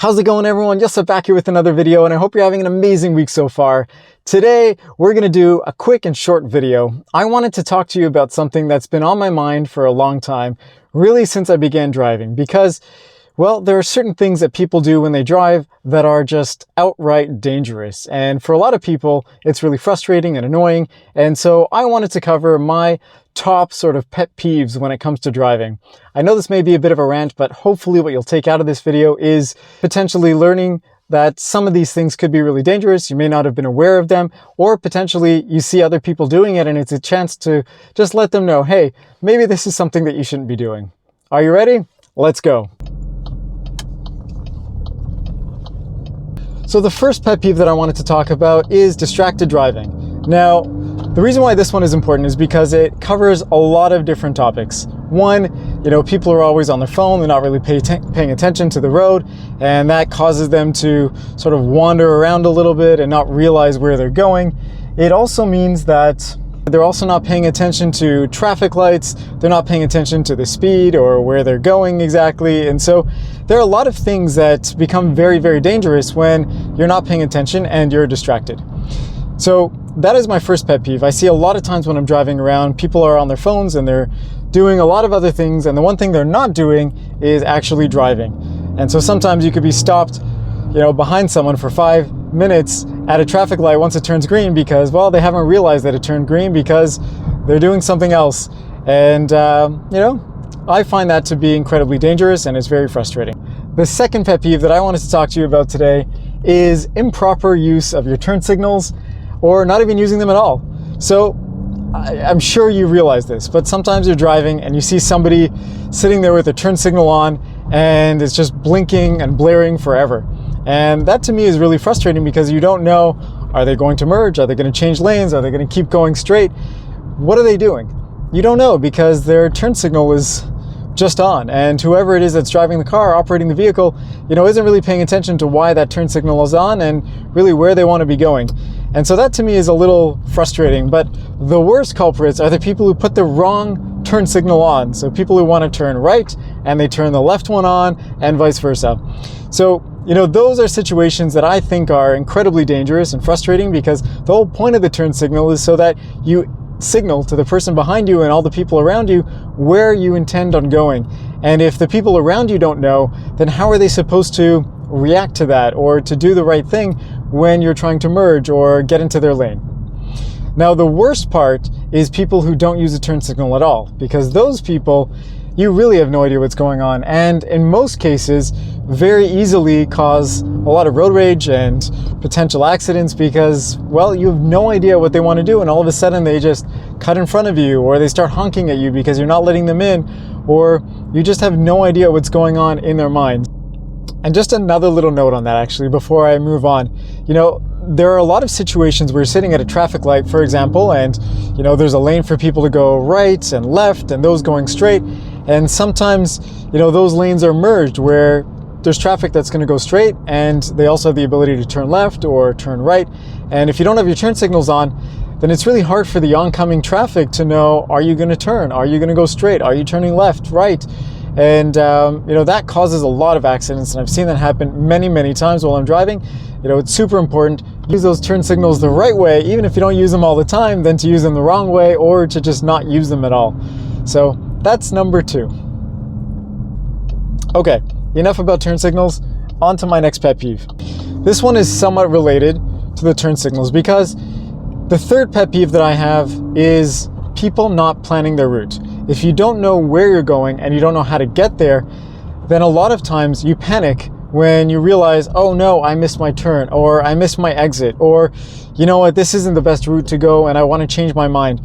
How's it going, everyone? Yusuf back here with another video, and I hope you're having an amazing week so far. Today, we're going to do a quick and short video. I wanted to talk to you about something that's been on my mind for a long time, really since I began driving, because, well, there are certain things that people do when they drive that are just outright dangerous. And for a lot of people, it's really frustrating and annoying. And so I wanted to cover my top sort of pet peeves when it comes to driving. I know this may be a bit of a rant, but hopefully what you'll take out of this video is potentially learning that some of these things could be really dangerous. You may not have been aware of them, or potentially you see other people doing it and it's a chance to just let them know, hey, maybe this is something that you shouldn't be doing. Are you ready? Let's go. So the first pet peeve that I wanted to talk about is distracted driving. Now, the reason why this one is important is because it covers a lot of different topics. One, people are always on their phone, they're not really paying attention to the road, and that causes them to sort of wander around a little bit and not realize where they're going. It also means that they're also not paying attention to traffic lights, they're not paying attention to the speed or where they're going exactly, and so there are a lot of things that become very, very dangerous when you're not paying attention and you're distracted. So that is my first pet peeve. I see a lot of times when I'm driving around, people are on their phones and they're doing a lot of other things, and the one thing they're not doing is actually driving. And so sometimes you could be stopped, behind someone for 5 minutes at a traffic light once it turns green because, well, they haven't realized that it turned green because they're doing something else. And, I find that to be incredibly dangerous and it's very frustrating. The second pet peeve that I wanted to talk to you about today is improper use of your turn signals, or not even using them at all. So I'm sure you realize this, but sometimes you're driving and you see somebody sitting there with their turn signal on and it's just blinking and blaring forever. And that to me is really frustrating because you don't know, are they going to merge? Are they going to change lanes? Are they going to keep going straight? What are they doing? You don't know because their turn signal is just on, and whoever it is that's driving the car, operating the vehicle, isn't really paying attention to why that turn signal is on and really where they want to be going. And so that to me is a little frustrating, but the worst culprits are the people who put the wrong turn signal on. So people who want to turn right and they turn the left one on and vice versa. So, those are situations that I think are incredibly dangerous and frustrating because the whole point of the turn signal is so that you signal to the person behind you and all the people around you where you intend on going. And if the people around you don't know, then how are they supposed to react to that or to do the right thing when you're trying to merge or get into their lane? Now, the worst part is people who don't use a turn signal at all, because those people, you really have no idea what's going on, and in most cases very easily cause a lot of road rage and potential accidents because, well, you have no idea what they want to do, and all of a sudden they just cut in front of you, or they start honking at you because you're not letting them in, or you just have no idea what's going on in their mind. And just another little note on that, actually, before I move on. There are a lot of situations where you're sitting at a traffic light, for example, and, there's a lane for people to go right and left and those going straight. And sometimes, those lanes are merged where there's traffic that's going to go straight and they also have the ability to turn left or turn right. And if you don't have your turn signals on, then it's really hard for the oncoming traffic to know, are you going to turn? Are you going to go straight? Are you turning left, right? And, that causes a lot of accidents, and I've seen that happen many, many times while I'm driving. It's super important to use those turn signals the right way, even if you don't use them all the time, than to use them the wrong way or to just not use them at all. So that's number 2. Okay, enough about turn signals. On to my next pet peeve. This one is somewhat related to the turn signals because the third pet peeve that I have is people not planning their route. If you don't know where you're going and you don't know how to get there, then a lot of times you panic when you realize, oh no, I missed my turn, or I missed my exit, or you know what, this isn't the best route to go and I want to change my mind.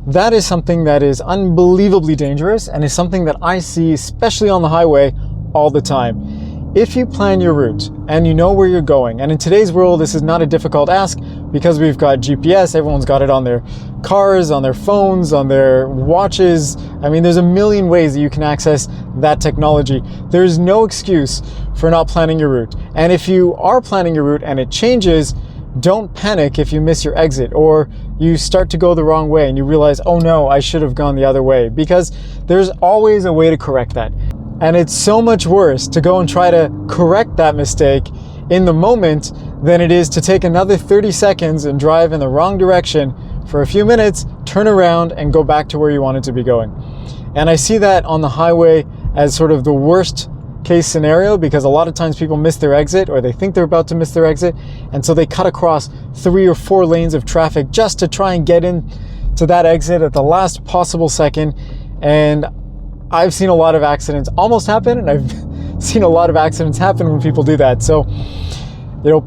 That is something that is unbelievably dangerous and is something that I see, especially on the highway, all the time. If you plan your route and you know where you're going, and in today's world, this is not a difficult ask because we've got GPS, everyone's got it on their cars, on their phones, on their watches. I mean, there's a million ways that you can access that technology. There's no excuse for not planning your route. And if you are planning your route and it changes, don't panic if you miss your exit or you start to go the wrong way and you realize, oh no, I should have gone the other way, because there's always a way to correct that. And it's so much worse to go and try to correct that mistake in the moment than it is to take another 30 seconds and drive in the wrong direction for a few minutes, turn around and go back to where you wanted to be going. And I see that on the highway as sort of the worst case scenario, because a lot of times people miss their exit, or they think they're about to miss their exit, and so they cut across 3 or 4 lanes of traffic just to try and get in to that exit at the last possible second. And I've seen a lot of accidents almost happen, and I've seen a lot of accidents happen when people do that. So,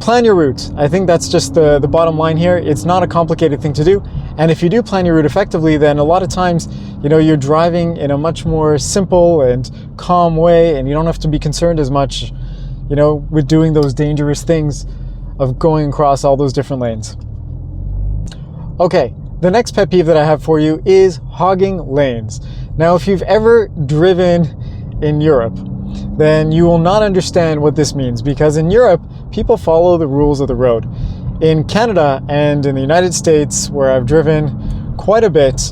plan your route. I think that's just the bottom line here. It's not a complicated thing to do. And if you do plan your route effectively, then a lot of times, you're driving in a much more simple and calm way, and you don't have to be concerned as much, with doing those dangerous things of going across all those different lanes. Okay, the next pet peeve that I have for you is hogging lanes. Now, if you've ever driven in Europe, then you will not understand what this means, because in Europe, people follow the rules of the road. In Canada and in the United States, where I've driven quite a bit,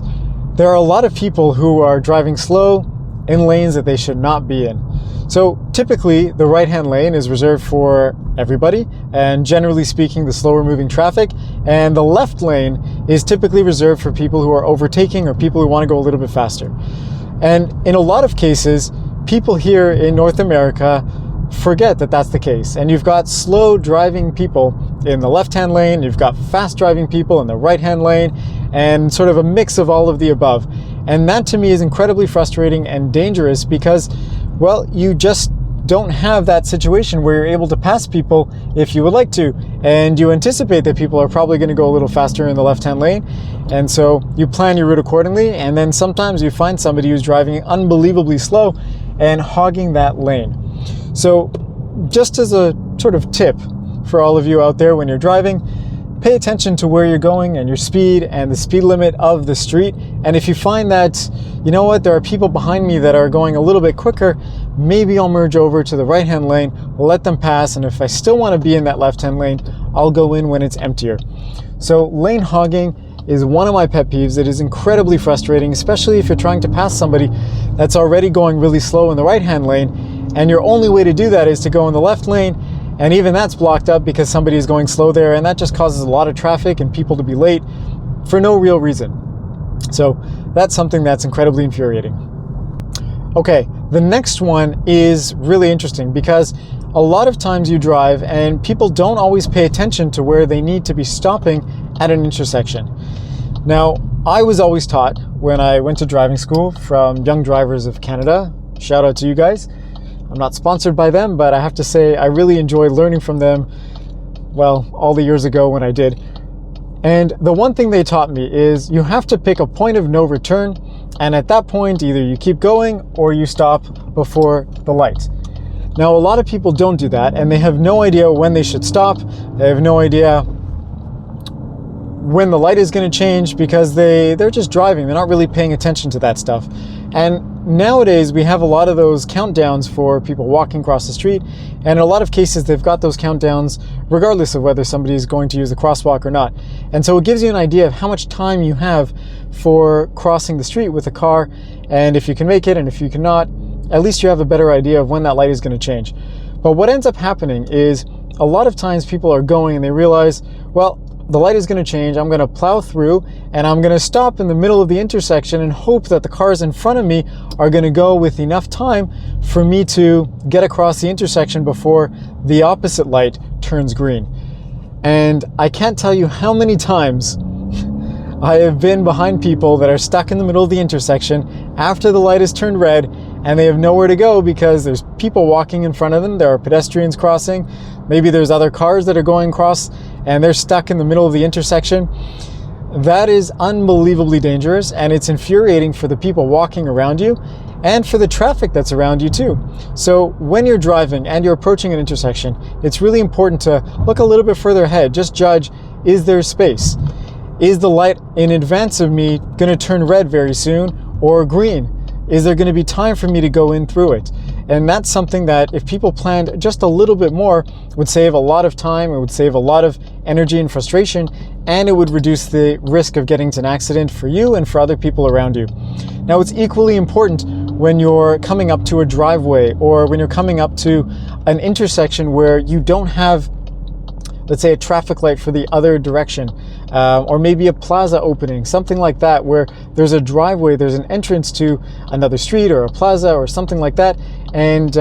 there are a lot of people who are driving slow in lanes that they should not be in. So typically, the right-hand lane is reserved for everybody, and generally speaking, the slower moving traffic, and the left lane is typically reserved for people who are overtaking or people who want to go a little bit faster. And in a lot of cases, people here in North America forget that that's the case. And you've got slow driving people in the left-hand lane, you've got fast driving people in the right-hand lane, and sort of a mix of all of the above. And that to me is incredibly frustrating and dangerous because, well, you just don't have that situation where you're able to pass people if you would like to, and you anticipate that people are probably going to go a little faster in the left-hand lane, and so you plan your route accordingly, and then sometimes you find somebody who's driving unbelievably slow and hogging that lane. So just as a sort of tip for all of you out there when you're driving, pay attention to where you're going and your speed and the speed limit of the street. And if you find that, there are people behind me that are going a little bit quicker, maybe I'll merge over to the right-hand lane, let them pass, and if I still want to be in that left-hand lane, I'll go in when it's emptier. So lane hogging is one of my pet peeves. It is incredibly frustrating, especially if you're trying to pass somebody that's already going really slow in the right-hand lane, and your only way to do that is to go in the left lane, and even that's blocked up because somebody is going slow there, and that just causes a lot of traffic and people to be late for no real reason. So that's something that's incredibly infuriating. Okay, the next one is really interesting because a lot of times you drive and people don't always pay attention to where they need to be stopping at an intersection. Now, I was always taught when I went to driving school from Young Drivers of Canada, shout out to you guys. I'm not sponsored by them, but I have to say I really enjoyed learning from them, well, all the years ago when I did. And the one thing they taught me is you have to pick a point of no return, and at that point, either you keep going or you stop before the light. Now, a lot of people don't do that, and they have no idea when they should stop. They have no idea when the light is going to change because they're just driving. They're not really paying attention to that stuff. And nowadays we have a lot of those countdowns for people walking across the street, and in a lot of cases they've got those countdowns regardless of whether somebody is going to use the crosswalk or not. And so it gives you an idea of how much time you have for crossing the street with a car, and if you can make it and if you cannot, at least you have a better idea of when that light is going to change. But what ends up happening is a lot of times people are going and they realize, well, the light is going to change, I'm going to plow through, and I'm going to stop in the middle of the intersection and hope that the cars in front of me are going to go with enough time for me to get across the intersection before the opposite light turns green. And I can't tell you how many times I have been behind people that are stuck in the middle of the intersection after the light has turned red, and they have nowhere to go because there's people walking in front of them, there are pedestrians crossing, maybe there's other cars that are going across, and they're stuck in the middle of the intersection. That is unbelievably dangerous, and it's infuriating for the people walking around you and for the traffic that's around you too. So when you're driving and you're approaching an intersection, it's really important to look a little bit further ahead. Just judge, is there space? Is the light in advance of me going to turn red very soon or green? Is there going to be time for me to go in through it? And that's something that if people planned just a little bit more would save a lot of time, it would save a lot of energy and frustration, and it would reduce the risk of getting into an accident for you and for other people around you. Now, it's equally important when you're coming up to a driveway, or when you're coming up to an intersection where you don't have, let's say, a traffic light for the other direction, or maybe a plaza opening, something like that, where there's a driveway, there's an entrance to another street or a plaza or something like that, and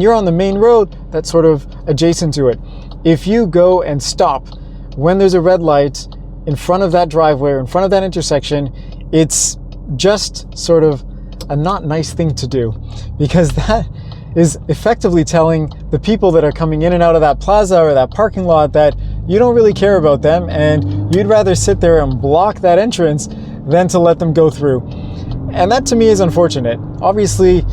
you're on the main road that's sort of adjacent to it. If you go and stop when there's a red light in front of that driveway or in front of that intersection, it's just sort of a not nice thing to do, because that is effectively telling the people that are coming in and out of that plaza or that parking lot that you don't really care about them, and you'd rather sit there and block that entrance than to let them go through. And that to me is unfortunate. Obviously,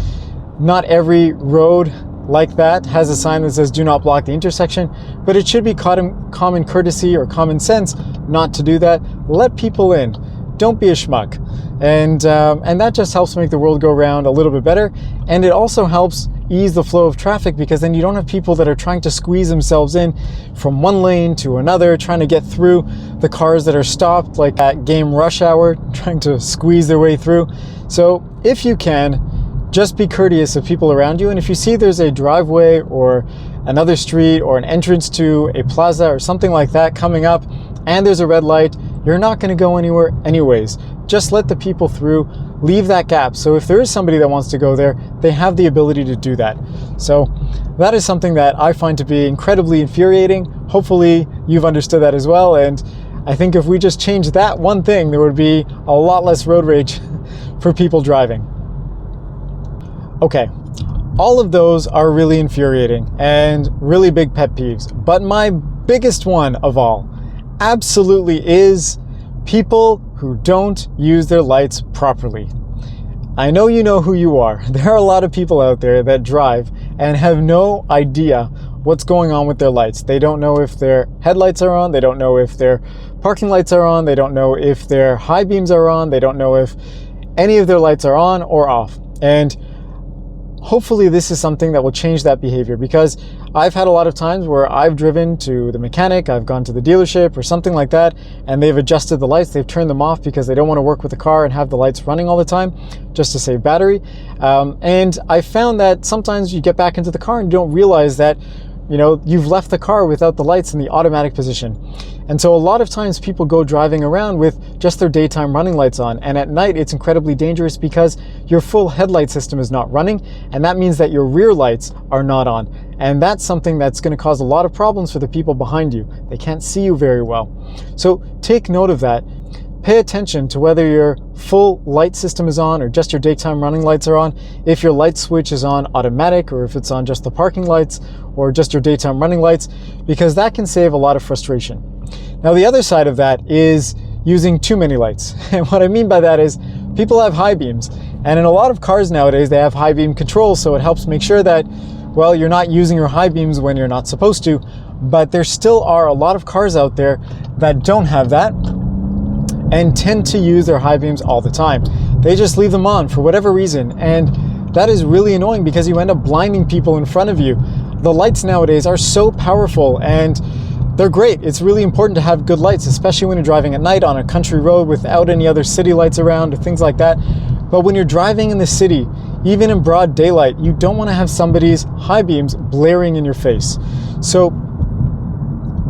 not every road like that has a sign that says do not block the intersection, but it should be common courtesy or common sense not to do that. Let people in. Don't be a schmuck. And that just helps make the world go round a little bit better. And it also helps ease the flow of traffic, because then you don't have people that are trying to squeeze themselves in from one lane to another, trying to get through the cars that are stopped, like at game rush hour, trying to squeeze their way through. So if you can, just be courteous of people around you. And if you see there's a driveway or another street or an entrance to a plaza or something like that coming up, and there's a red light, you're not going to go anywhere anyways. Just let the people through, leave that gap. So if there is somebody that wants to go there, they have the ability to do that. So that is something that I find to be incredibly infuriating. Hopefully you've understood that as well. And I think if we just change that one thing, there would be a lot less road rage for people driving. Okay, all of those are really infuriating and really big pet peeves. But my biggest one of all absolutely is people who don't use their lights properly. I know you know who you are. There are a lot of people out there that drive and have no idea what's going on with their lights. They don't know if their headlights are on. They don't know if their parking lights are on. They don't know if their high beams are on. They don't know if any of their lights are on or off. And hopefully this is something that will change that behavior, because I've had a lot of times where I've driven to the mechanic, I've gone to the dealership or something like that, and they've adjusted the lights, they've turned them off because they don't want to work with the car and have the lights running all the time just to save battery. And I found that sometimes you get back into the car and you don't realize that you've left the car without the lights in the automatic position. And so a lot of times people go driving around with just their daytime running lights on, and at night it's incredibly dangerous because your full headlight system is not running, and that means that your rear lights are not on. And that's something that's going to cause a lot of problems for the people behind you. They can't see you very well. So take note of that. Pay attention to whether your full light system is on or just your daytime running lights are on, if your light switch is on automatic or if it's on just the parking lights or just your daytime running lights, because that can save a lot of frustration. Now, the other side of that is using too many lights. And what I mean by that is people have high beams, and in a lot of cars nowadays, they have high beam control, so it helps make sure that, well, you're not using your high beams when you're not supposed to, but there still are a lot of cars out there that don't have that and tend to use their high beams all the time. They just leave them on for whatever reason, and that is really annoying because you end up blinding people in front of you. The lights nowadays are so powerful and they're great. It's really important to have good lights, especially when you're driving at night on a country road without any other city lights around or things like that. But when you're driving in the city, even in broad daylight, you don't want to have somebody's high beams blaring in your face. So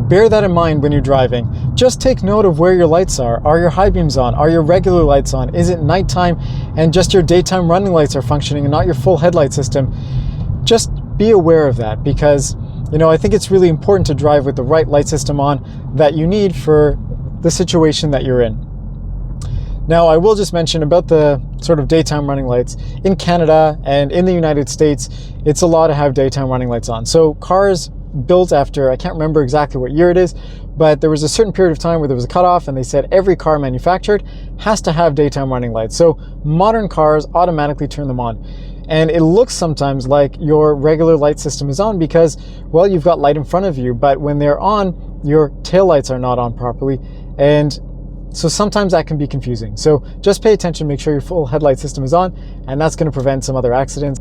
bear that in mind when you're driving. Just take note of where your lights are. Are your high beams on? Are your regular lights on? Is it nighttime and just your daytime running lights are functioning and not your full headlight system? Just be aware of that, because I think it's really important to drive with the right light system on that you need for the situation that you're in. Now, I will just mention about the sort of daytime running lights. In Canada and in the United States, it's a law to have daytime running lights on. So cars built after, I can't remember exactly what year it is, but there was a certain period of time where there was a cutoff and they said every car manufactured has to have daytime running lights. So modern cars automatically turn them on. And it looks sometimes like your regular light system is on because, well, you've got light in front of you, but when they're on, your taillights are not on properly. And so sometimes that can be confusing. So just pay attention, make sure your full headlight system is on, and that's going to prevent some other accidents.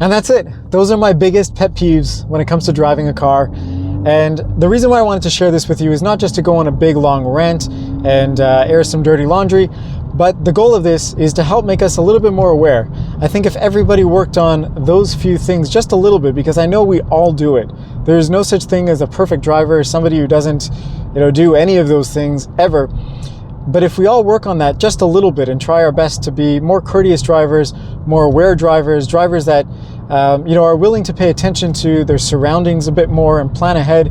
And that's it. Those are my biggest pet peeves when it comes to driving a car. And the reason why I wanted to share this with you is not just to go on a big long rant and air some dirty laundry, But the goal of this is to help make us a little bit more aware. I think if everybody worked on those few things just a little bit, because I know we all do it. There's no such thing as a perfect driver, somebody who doesn't, do any of those things ever. But if we all work on that just a little bit and try our best to be more courteous drivers, more aware drivers, drivers that are willing to pay attention to their surroundings a bit more and plan ahead,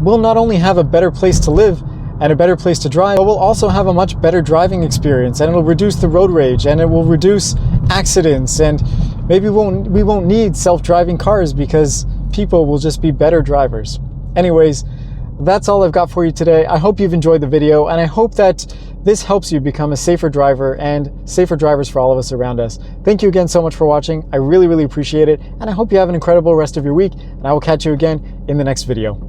we'll not only have a better place to live and a better place to drive, but we'll also have a much better driving experience, and it'll reduce the road rage, and it will reduce accidents, and maybe we won't need self-driving cars because people will just be better drivers. Anyways, that's all I've got for you today. I hope you've enjoyed the video, and I hope that this helps you become a safer driver and safer drivers for all of us around us. Thank you again so much for watching. I really, really appreciate it, and I hope you have an incredible rest of your week, and I will catch you again in the next video.